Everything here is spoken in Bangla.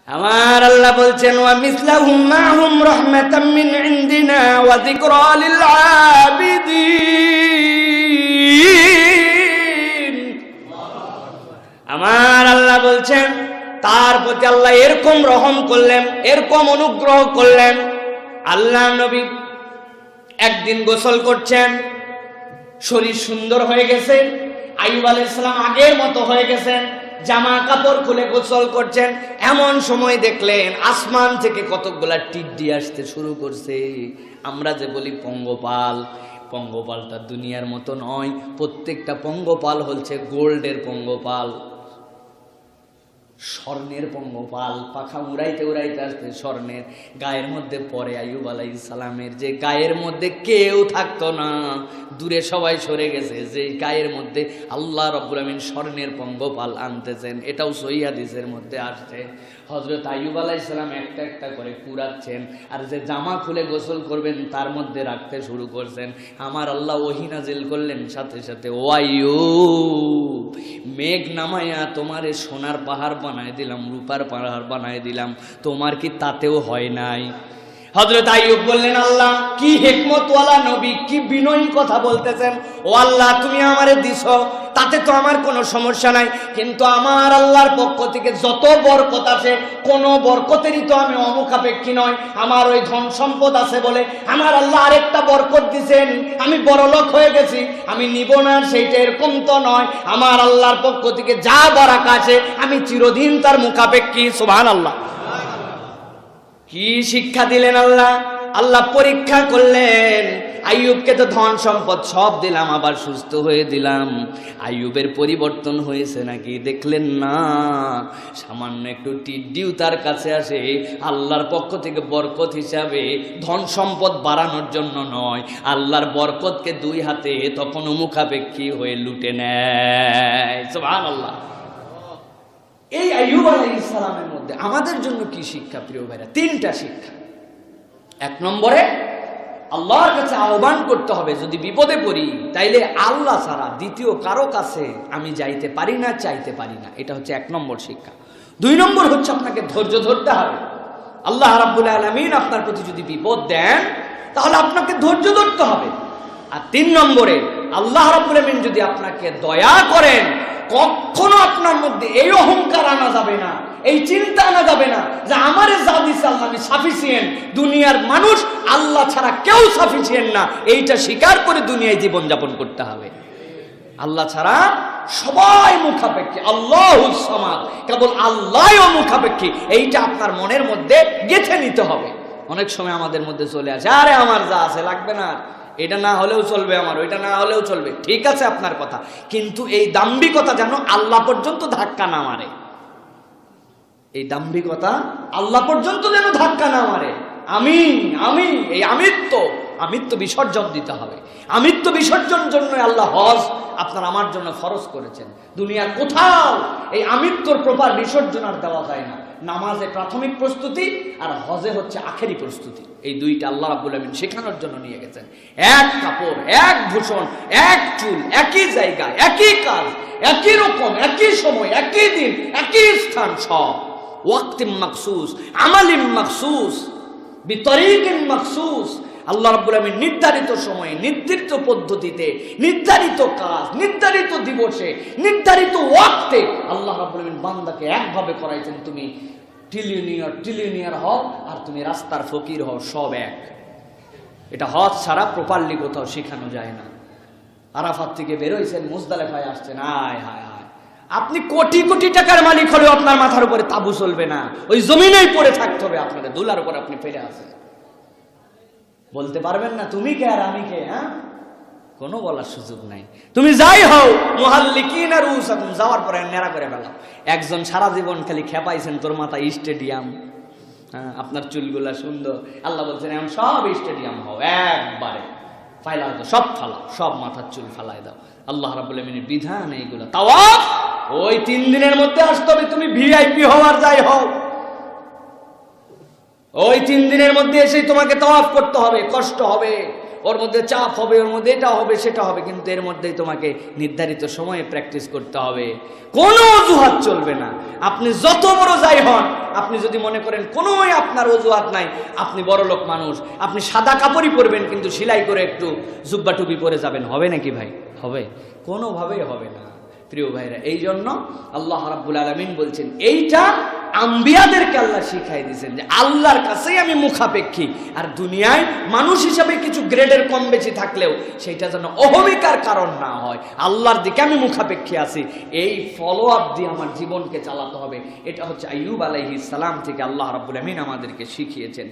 আমার আল্লাহ বলছেন ওয়া মিসলাহুম মাহুম রাহমাতাম মিন ইনদিনা ওয়া যিকরা লিল আবিদিন। আমার আল্লাহ বলছেন তার প্রতি আল্লাহ এরকম রহম করলেন, এরকম অনুগ্রহ করলেন। আল্লাহ নবী একদিন গোসল করছেন, শরীর সুন্দর হয়ে গেছে, আইয়ুব আলাইহিস সালাম আগের মতো হয়ে গেছেন, জামা কাপড় খুলে গোসল করছেন। এমন সময় দেখলেন আসমান থেকে কতগুলা টিড্ডি আসতে শুরু করছে। আমরা যে বলি পঙ্গপাল, পঙ্গপালটা দুনিয়ার মতো নয়, প্রত্যেকটা পঙ্গপাল হচ্ছে গোল্ডের পঙ্গপাল, স্বর্ণের পঙ্গপাল। পাখা উড়াইতে উড়াইতে আসতে স্বর্ণের। গায়ের মধ্যে পরে আইয়ুব আলাইহিস সালামের যে গায়ের মধ্যে কেউ থাকতো না, দূরে সবাই সরে গেছে, যে গায়ের মধ্যে আল্লাহ রাব্বুল আমিন স্বর্ণের পঙ্গপাল আনতেছেন, এটাও সহিহ হাদিসের মধ্যে আসছে। হযরত আইয়ুব আলাইহিস সালাম একটা একটা করে কুড়াচ্ছেন, আর যে জামা খুলে গোসল করবেন তার মধ্যে রাখতে শুরু করছেন। আমার আল্লাহ ওহী নাজিল করলেন সাথে সাথে, ও আইয়ুব, মেঘ নামায়া তোমারে সোনার পাহাড় বানায় দিলাম, রূপার পাহাড় বানায় দিলাম, তোমার কি তাতেও হয় নাই? হযরত আইয়ুব বললেন, আল্লাহ কি হিকমতওয়ালা নবী, কি বিনয়ী কথা বলতেছেন। ও আল্লাহ, তুমি আমারে দিছো, তাতে তো আমার কোনো সমস্যা নাই, কিন্তু আমার আল্লাহর পক্ষ থেকে যত বরকত আছে কোনো বরকতেরই তো আমি অমুখাপেক্ষী নয়। আমার ওই ধন সম্পদ আছে বলে আমার আল্লাহ আরেকটা বরকত দিছেন, আমি বড়লোক হয়ে গেছি, আমি নিব না সেইটা এরকম তো নয়। আমার আল্লাহর পক্ষ থেকে যা বারাকা আছে আমি চিরদিন তার মুখাপেক্ষী। সুবহানাল্লাহ। কি শিক্ষা দিলেন আল্লাহ? আল্লাহ পরীক্ষা করলেন। আইয়ুবকে তো ধন সম্পদ সব দিলাম, আবার সুস্থ হয়ে দিলাম, আইয়ুবের পরিবর্তন হয়েছে নাকি? দেখলেন না, সামান্য একটু টিড্ডিও তার কাছে আসে আল্লাহর পক্ষ থেকে বরকত হিসাবে, ধন সম্পদ বাড়ানোর জন্য নয়, আল্লাহর বরকতকে দুই হাতে তখন মুখাপেক্ষী হয়ে লুটে নেয়। সুবহানাল্লাহ। এই আইয়ুব আলাইহিস সালামের মধ্যে আমাদের জন্য কি শিক্ষা প্রিয় ভাইরা? তিনটা শিক্ষা। এক নম্বরে আল্লাহর কাছে আহ্বান করতে হবে, যদি বিপদে পড়ি তাইলে আল্লাহ ছাড়া দ্বিতীয় কারো কাছে আমি যাইতে পারি না, চাইতে পারি না। এটা হচ্ছে এক নম্বর শিক্ষা। দুই নম্বর হচ্ছে আপনাকে ধৈর্য ধরতে হবে। আল্লাহ রাব্বুল আলামিন আপনার প্রতি যদি বিপদ দেন তাহলে আপনাকে ধৈর্য ধরতে হবে। আর তিন নম্বরে আল্লাহ রাব্বুল আলামিন যদি আপনাকে দয়া করেন, কখনো আপনার মধ্যে এই অহংকার আনা যাবে না, এই চিন্তা আনা যাবে না যে আমারে যা দিছে আল্লাহ আমি সাফিসিয়েন্ট, দুনিয়ার মানুষ আল্লাহ ছাড়া কেউ সাফিসিয়েন্ট না, এইটা স্বীকার করে দুনিয়ায় জীবনযাপন করতে হবে। আল্লাহ ছাড়া সবাই মুখাপেক্ষী, আল্লাহুস সামাদ, কেবল আল্লাহই মুখাপেক্ষী, এইটা আপনার মনের মধ্যে গেঁথে নিতে হবে। অনেক সময় আমাদের মধ্যে চলে আসে, আরে আমার যা আছে লাগবে না, এটা না হলেও চলবে, আমার ওইটা না হলেও চলবে। ঠিক আছে আপনার কথা, কিন্তু এই দাম্ভিকতা যেন আল্লাহ পর্যন্ত ধাক্কা না মারে। এই দাম্ভিকতা আল্লাহ পর্যন্ত যেন ধাক্কা না মারে। আমি এই আমিত্ব বিসর্জন দিতে হবে। আমিত্ব বিসর্জনের জন্য আল্লাহ হজ আপনার আমার জন্য ফরজ করেছেন। দুনিয়ার কোথাও এই আমিত্বর প্রপার বিসর্জন আর দেওয়া যায় না। নামাজে প্রাথমিক প্রস্তুতি আর হজে হচ্ছে আখেরি প্রস্তুতি। এই দুইটা আল্লাহ রাব্বুল আমিন শেখানোর জন্য নিয়ে গেছেন। এক কাপড়, এক ভূষণ, এক চুল, একই জায়গা, একই কাজ, একই রকম, একই সময়, একই দিন, একই স্থান, সব ওয়াক্তিম মাখসুস, আমালিম মাখসুস, বিতরিকিন মাখসুস। আল্লাহ রাব্বুল আমিন নির্ধারিত সময়ে, নির্ধারিত পদ্ধতিতে, নির্ধারিত কাজ, নির্ধারিত দিবসে, নির্ধারিত ওয়াক্তে আল্লাহ রাব্বুল আমিন বান্দাকে একভাবে করাইছেন। তুমি ট্রিলিয়নিয়ার হও আর তুমি রাস্তার ফকির হও, সব এক। এটা হজ ছাড়া প্রপারলি কোথাও শেখানো যায় না। আরাফাত থেকে বেরোইছেন, মুজদালিফায় আসছেন, আয় হায় হায়, আপনি কোটি কোটি টাকার মালিক হলেও আপনার মাথার উপরে তাবু চলবে না, ওই জমিনেই পড়ে থাকতে হবে। আপনাদের দুলার উপর আপনি ফেলে আছেন, বলতে পারবেন না তুমি কে আর আমি কে। হ্যাঁ, কোনো বলার সুযোগ নাই। তুমি যাই হও, মুহাল্লিকিনা রুসাকুম, যাওয়ার পরে নেড়া করে ফেলাও। একজন সারা জীবন খালি খেপাইছেন, তোর মাথা স্টেডিয়াম, হ্যাঁ আপনার চুলগুলা সুন্দর, আল্লাহ বলছেন এখন সব স্টেডিয়াম হও, একবারে ফাইলা দাও, সব ফালাও, সব মাথার চুল ফালাই দাও। আল্লাহ রাব্বুল আমিনের বিধান এইগুলা। তাওয়াফ ওই 3 দিনের মধ্যে আসতে হবে। তুমি ভিআইপি হওয়ার যাই হও, ওই 3 দিনের মধ্যে এসে তোমাকে তাওয়াফ করতে হবে। কষ্ট হবে, ওর মধ্যে চাপ হবে, ওর মধ্যে এটা হবে সেটা হবে, কিন্তু এর মধ্যেই তোমাকে নির্ধারিত সময়ে প্র্যাকটিস করতে হবে। কোনো অজুহাত চলবে না। আপনি যত বড় যাই হন, আপনি যদি মনে করেন কোনোই আপনার অজুহাত নাই, আপনি বড়লোক মানুষ, আপনি সাদা কাপড়ই পরবেন কিন্তু সেলাই করে একটু জুব্বা টুপি পরে যাবেন, হবে নাকি ভাই? হবে? কোনোভাবেই হবে না। প্রিয় ভাইরা, এই জন্য আল্লাহ রাব্বুল আলামিন বলছেন, এইটা আম্বিয়াদেরকে আল্লাহ শিখাই দিয়েছেন যে আল্লাহর কাছেই আমি মুখাপেক্ষী, আর দুনিয়ায় মানুষ হিসাবে কিছু গ্রেডের কম বেশি থাকলেও সেটা যেন অহমিকার কারণ না হয়। আল্লাহর দিকে আমি মুখাপেক্ষী আছি, এই ফলো আপ দিয়ে আমার জীবনকে চালাতে হবে। এটা হচ্ছে আইয়ুব আলাইহিস সালাম থেকে আল্লাহ রাব্বুল আলামিন আমাদেরকে শিখিয়েছেন।